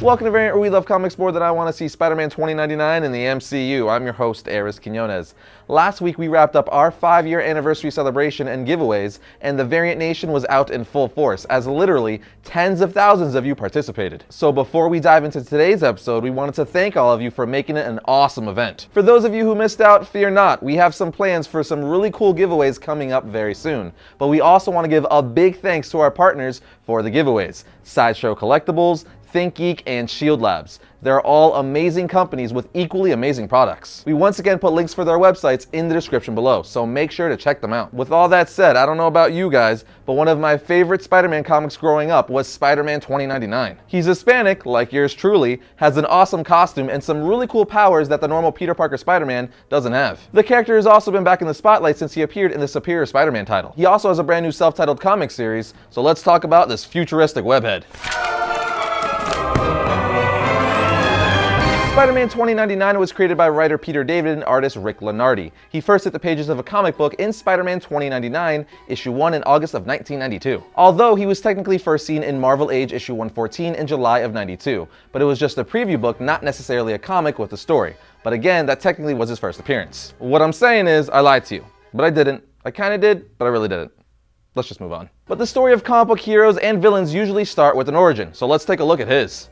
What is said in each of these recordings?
Welcome to Variant, where we love comics more than I want to see Spider-Man 2099 in the MCU. I'm your host, Aris Quinones. Last week we wrapped up our 5-year anniversary celebration and giveaways, and the Variant Nation was out in full force, as literally tens of thousands of you participated. So before we dive into today's episode, we wanted to thank all of you for making it an awesome event. For those of you who missed out, fear not, we have some plans for some really cool giveaways coming up very soon. But we also want to give a big thanks to our partners for the giveaways: Sideshow Collectibles, ThinkGeek, and Shield Labs. They're all amazing companies with equally amazing products. We once again put links for their websites in the description below, so make sure to check them out. With all that said, I don't know about you guys, but one of my favorite Spider-Man comics growing up was Spider-Man 2099. He's Hispanic, like yours truly, has an awesome costume and some really cool powers that the normal Peter Parker Spider-Man doesn't have. The character has also been back in the spotlight since he appeared in the Superior Spider-Man title. He also has a brand new self-titled comic series, so let's talk about this futuristic webhead. Spider-Man 2099 was created by writer Peter David and artist Rick Lunardi. He first hit the pages of a comic book in Spider-Man 2099, issue 1 in August of 1992. Although he was technically first seen in Marvel Age issue 114 in July of 92, but it was just a preview book, not necessarily a comic with a story. But again, that technically was his first appearance. What I'm saying is, I lied to you, but I didn't. I kinda did, but I really didn't. Let's just move on. But the story of comic book heroes and villains usually start with an origin, so let's take a look at his.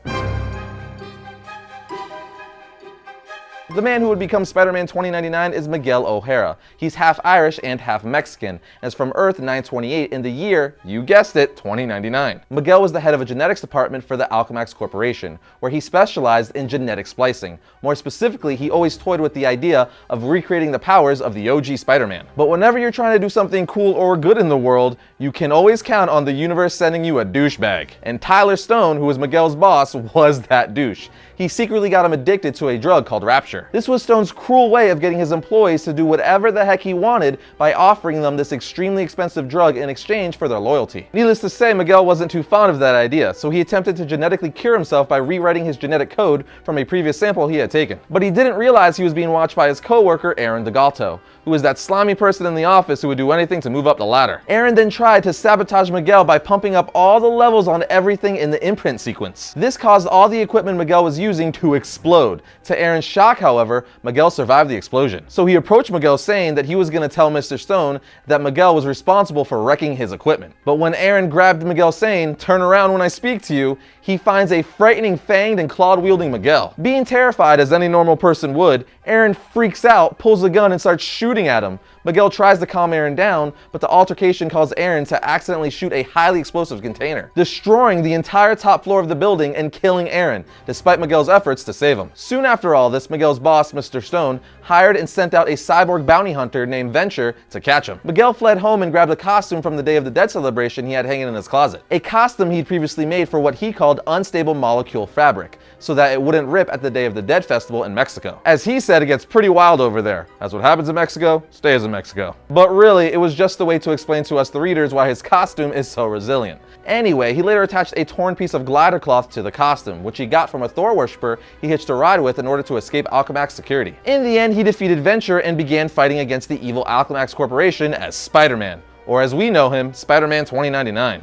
The man who would become Spider-Man 2099 is Miguel O'Hara. He's half Irish and half Mexican, and is from Earth 928 in the year, you guessed it, 2099. Miguel was the head of a genetics department for the Alchemax Corporation, where he specialized in genetic splicing. More specifically, he always toyed with the idea of recreating the powers of the OG Spider-Man. But whenever you're trying to do something cool or good in the world, you can always count on the universe sending you a douchebag. And Tyler Stone, who was Miguel's boss, was that douche. He secretly got him addicted to a drug called Rapture. This was Stone's cruel way of getting his employees to do whatever the heck he wanted by offering them this extremely expensive drug in exchange for their loyalty. Needless to say, Miguel wasn't too fond of that idea, so he attempted to genetically cure himself by rewriting his genetic code from a previous sample he had taken. But he didn't realize he was being watched by his co-worker, Aaron DeGalto, who was that slimy person in the office who would do anything to move up the ladder. Aaron then tried to sabotage Miguel by pumping up all the levels on everything in the imprint sequence. This caused all the equipment Miguel was using to explode. To Aaron's shock, however, Miguel survived the explosion. So he approached Miguel saying that he was going to tell Mr. Stone that Miguel was responsible for wrecking his equipment. But when Aaron grabbed Miguel saying, "Turn around when I speak to you," he finds a frightening fanged and clawed-wielding Miguel. Being terrified as any normal person would, Aaron freaks out, pulls a gun, and starts shooting at him. Miguel tries to calm Aaron down, but the altercation caused Aaron to accidentally shoot a highly explosive container, destroying the entire top floor of the building and killing Aaron, despite Miguel's efforts to save him. Soon after all this, Miguel's boss, Mr. Stone, hired and sent out a cyborg bounty hunter named Venture to catch him. Miguel fled home and grabbed a costume from the Day of the Dead celebration he had hanging in his closet. A costume he'd previously made for what he called unstable molecule fabric, so that it wouldn't rip at the Day of the Dead festival in Mexico. As he said, it gets pretty wild over there. As what happens in Mexico, stays in Mexico. But really, it was just a way to explain to us the readers why his costume is so resilient. Anyway, he later attached a torn piece of glider cloth to the costume, which he got from a Thor worshiper he hitched a ride with in order to escape Alchemax security. In the end, he defeated Venture and began fighting against the evil Alchemax Corporation as Spider-Man, or as we know him, Spider-Man 2099.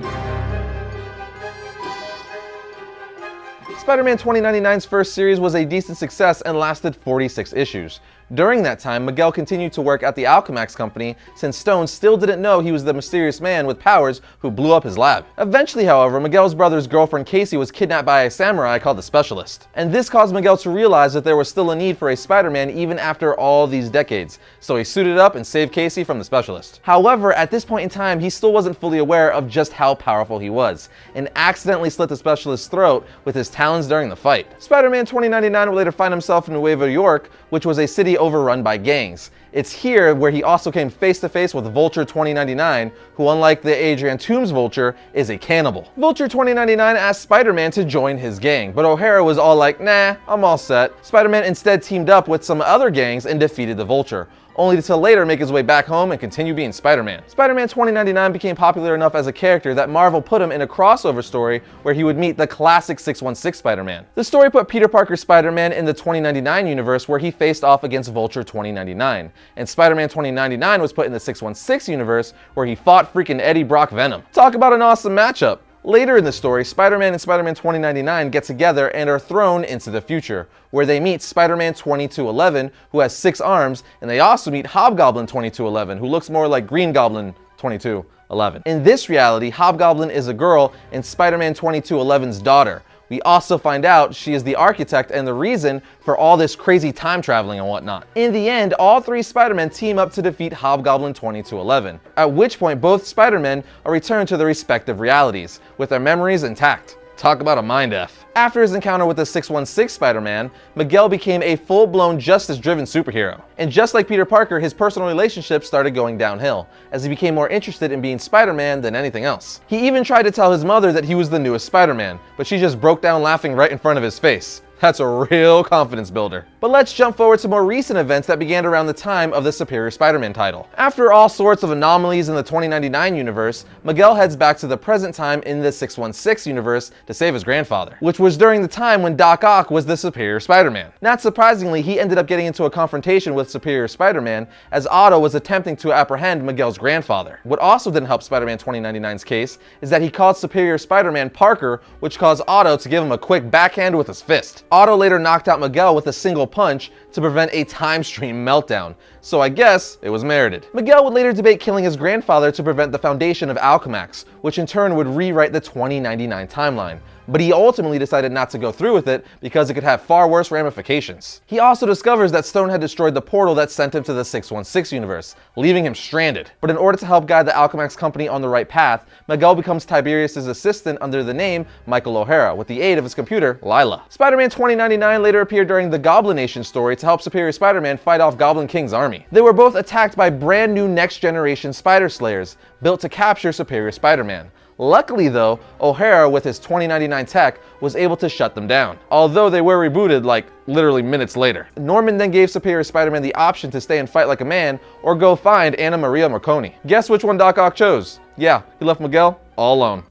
Spider-Man 2099's first series was a decent success and lasted 46 issues. During that time, Miguel continued to work at the Alchemax company since Stone still didn't know he was the mysterious man with powers who blew up his lab. Eventually, however, Miguel's brother's girlfriend Casey was kidnapped by a samurai called the Specialist. And this caused Miguel to realize that there was still a need for a Spider-Man even after all these decades, so he suited up and saved Casey from the Specialist. However, at this point in time, he still wasn't fully aware of just how powerful he was, and accidentally slit the Specialist's throat with his talons during the fight. Spider-Man 2099 would later find himself in Nueva York, which was a city overrun by gangs. It's here where he also came face to face with Vulture 2099, who, unlike the Adrian Toomes Vulture, is a cannibal. Vulture 2099 asked Spider-Man to join his gang, but O'Hara was all like, "Nah, I'm all set." Spider-Man instead teamed up with some other gangs and defeated the Vulture, only to later make his way back home and continue being Spider-Man. Spider-Man 2099 became popular enough as a character that Marvel put him in a crossover story where he would meet the classic 616 Spider-Man. The story put Peter Parker Spider-Man in the 2099 universe where he faced off against Vulture 2099, and Spider-Man 2099 was put in the 616 universe where he fought freaking Eddie Brock Venom. Talk about an awesome matchup. Later in the story, Spider-Man and Spider-Man 2099 get together and are thrown into the future, where they meet Spider-Man 2211, who has 6 arms, and they also meet Hobgoblin 2211, who looks more like Green Goblin 2211. In this reality, Hobgoblin is a girl and Spider-Man 2211's daughter. We also find out she is the architect and the reason for all this crazy time traveling and whatnot. In the end, all 3 Spider-Men team up to defeat Hobgoblin 2211, at which point both Spider-Men are returned to their respective realities, with their memories intact. Talk about a mind F. After his encounter with the 616 Spider-Man, Miguel became a full-blown justice-driven superhero. And just like Peter Parker, his personal relationships started going downhill, as he became more interested in being Spider-Man than anything else. He even tried to tell his mother that he was the newest Spider-Man, but she just broke down laughing right in front of his face. That's a real confidence builder. But let's jump forward to more recent events that began around the time of the Superior Spider-Man title. After all sorts of anomalies in the 2099 universe, Miguel heads back to the present time in the 616 universe to save his grandfather, which was during the time when Doc Ock was the Superior Spider-Man. Not surprisingly, he ended up getting into a confrontation with Superior Spider-Man as Otto was attempting to apprehend Miguel's grandfather. What also didn't help Spider-Man 2099's case is that he called Superior Spider-Man Parker, which caused Otto to give him a quick backhand with his fist. Otto later knocked out Miguel with a single punch to prevent a time stream meltdown, so I guess it was merited. Miguel would later debate killing his grandfather to prevent the foundation of Alchemax, which in turn would rewrite the 2099 timeline. But he ultimately decided not to go through with it because it could have far worse ramifications. He also discovers that Stone had destroyed the portal that sent him to the 616 universe, leaving him stranded. But in order to help guide the Alchemax company on the right path, Miguel becomes Tiberius' assistant under the name Michael O'Hara, with the aid of his computer, Lila. Spider-Man 2099 later appeared during the Goblin Nation story to help Superior Spider-Man fight off Goblin King's army. They were both attacked by brand new next-generation Spider Slayers, built to capture Superior Spider-Man. Luckily though, O'Hara with his 2099 tech was able to shut them down, although they were rebooted like literally minutes later. Norman then gave Superior Spider-Man the option to stay and fight like a man or go find Anna Maria Marconi. Guess which one Doc Ock chose? Yeah, he left Miguel all alone.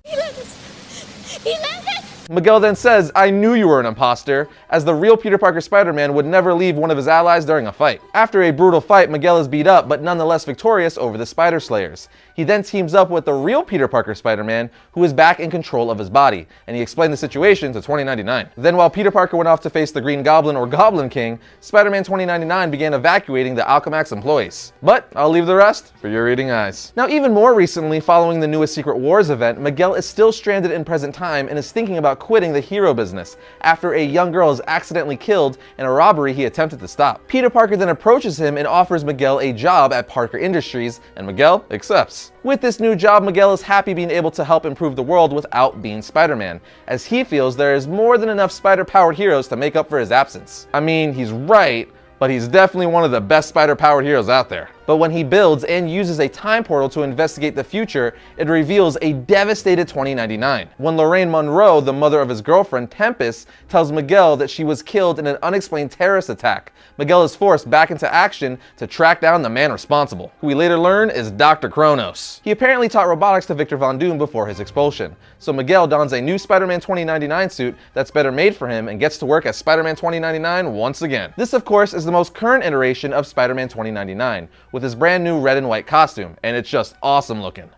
Miguel then says, "I knew you were an imposter," as the real Peter Parker Spider-Man would never leave one of his allies during a fight. After a brutal fight, Miguel is beat up, but nonetheless victorious over the Spider Slayers. He then teams up with the real Peter Parker Spider-Man, who is back in control of his body, and he explained the situation to 2099. Then while Peter Parker went off to face the Green Goblin or Goblin King, Spider-Man 2099 began evacuating the Alchemax employees. But I'll leave the rest for your reading eyes. Now even more recently, following the newest Secret Wars event, Miguel is still stranded in present time and is thinking about quitting the hero business after a young girl is accidentally killed in a robbery he attempted to stop. Peter Parker then approaches him and offers Miguel a job at Parker Industries, and Miguel accepts. With this new job, Miguel is happy being able to help improve the world without being Spider-Man, as he feels there is more than enough spider-powered heroes to make up for his absence. I mean, he's right, but he's definitely one of the best spider-powered heroes out there. But when he builds and uses a time portal to investigate the future, it reveals a devastated 2099. When Lorraine Monroe, the mother of his girlfriend Tempest, tells Miguel that she was killed in an unexplained terrorist attack, Miguel is forced back into action to track down the man responsible, who we later learn is Dr. Kronos. He apparently taught robotics to Victor Von Doom before his expulsion, so Miguel dons a new Spider-Man 2099 suit that's better made for him and gets to work as Spider-Man 2099 once again. This, of course, is the most current iteration of Spider-Man 2099, with his brand new red and white costume, and it's just awesome looking.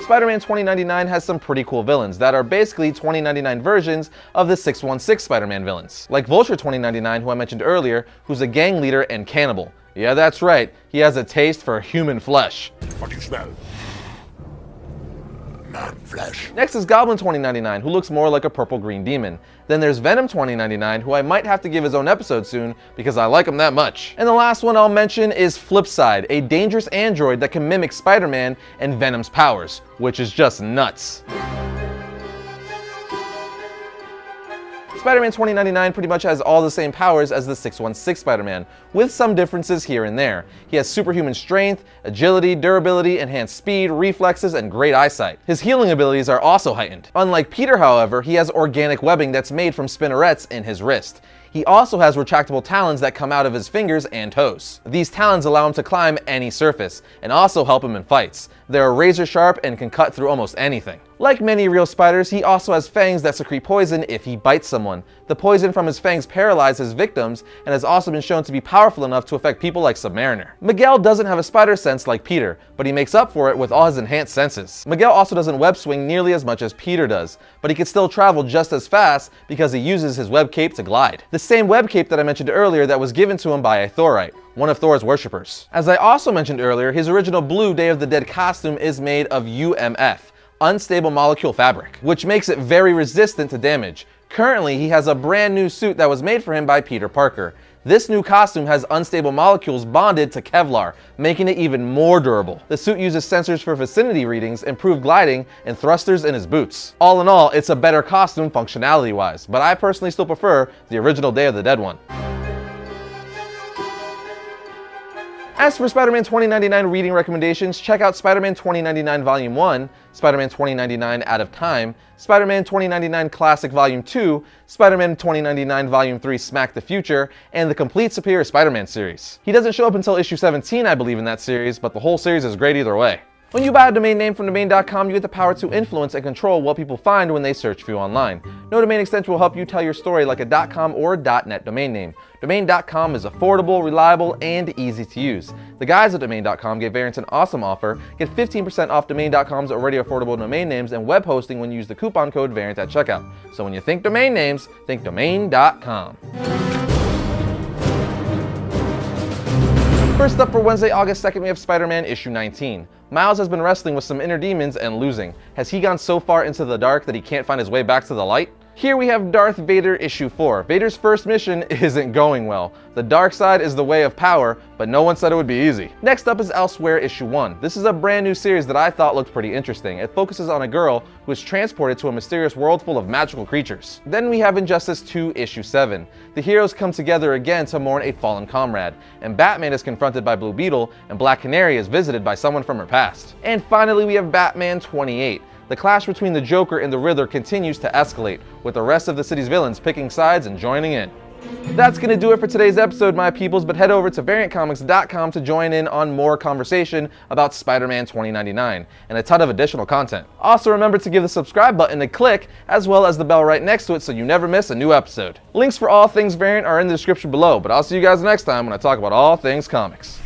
Spider-Man 2099 has some pretty cool villains that are basically 2099 versions of the 616 Spider-Man villains, like Vulture 2099, who I mentioned earlier, who's a gang leader and cannibal. Yeah, that's right, he has a taste for human flesh. What do you smell? Man flesh. Next is Goblin 2099, who looks more like a purple-green demon. Then there's Venom 2099, who I might have to give his own episode soon because I like him that much. And the last one I'll mention is Flipside, a dangerous android that can mimic Spider-Man and Venom's powers, which is just nuts. Spider-Man 2099 pretty much has all the same powers as the 616 Spider-Man, with some differences here and there. He has superhuman strength, agility, durability, enhanced speed, reflexes, and great eyesight. His healing abilities are also heightened. Unlike Peter, however, he has organic webbing that's made from spinnerets in his wrist. He also has retractable talons that come out of his fingers and toes. These talons allow him to climb any surface, and also help him in fights. They're razor sharp and can cut through almost anything. Like many real spiders, he also has fangs that secrete poison if he bites someone. The poison from his fangs paralyze his victims and has also been shown to be powerful enough to affect people like Submariner. Miguel doesn't have a spider sense like Peter, but he makes up for it with all his enhanced senses. Miguel also doesn't web swing nearly as much as Peter does, but he can still travel just as fast because he uses his web cape to glide. The same web cape that I mentioned earlier that was given to him by a Thorite, one of Thor's worshippers. As I also mentioned earlier, his original blue Day of the Dead costume is made of UMF, unstable molecule fabric, which makes it very resistant to damage. Currently, he has a brand new suit that was made for him by Peter Parker. This new costume has unstable molecules bonded to Kevlar, making it even more durable. The suit uses sensors for vicinity readings, improved gliding, and thrusters in his boots. All in all, it's a better costume functionality-wise, but I personally still prefer the original Day of the Dead one. As for Spider-Man 2099 reading recommendations, check out Spider-Man 2099 Volume 1, Spider-Man 2099 Out of Time, Spider-Man 2099 Classic Volume 2, Spider-Man 2099 Volume 3 Smack the Future, and the complete Superior Spider-Man series. He doesn't show up until issue 17, I believe, in that series, but the whole series is great either way. When you buy a domain name from Domain.com, you get the power to influence and control what people find when they search for you online. No domain extension will help you tell your story like a .com or .net domain name. Domain.com is affordable, reliable, and easy to use. The guys at Domain.com gave Variants an awesome offer. Get 15% off Domain.com's already affordable domain names and web hosting when you use the coupon code Variant at checkout. So when you think domain names, think Domain.com. First up for Wednesday, August 2nd, we have Spider-Man issue 19. Miles has been wrestling with some inner demons and losing. Has he gone so far into the dark that he can't find his way back to the light? Here we have Darth Vader issue 4. Vader's first mission isn't going well. The dark side is the way of power, but no one said it would be easy. Next up is Elsewhere issue 1. This is a brand new series that I thought looked pretty interesting. It focuses on a girl who is transported to a mysterious world full of magical creatures. Then we have Injustice 2 issue 7. The heroes come together again to mourn a fallen comrade, and Batman is confronted by Blue Beetle, and Black Canary is visited by someone from her past. And finally we have Batman 28. The clash between the Joker and the Riddler continues to escalate, with the rest of the city's villains picking sides and joining in. That's going to do it for today's episode, my peoples, but head over to VariantComics.com to join in on more conversation about Spider-Man 2099 and a ton of additional content. Also remember to give the subscribe button a click, as well as the bell right next to it so you never miss a new episode. Links for all things Variant are in the description below, but I'll see you guys next time when I talk about all things comics.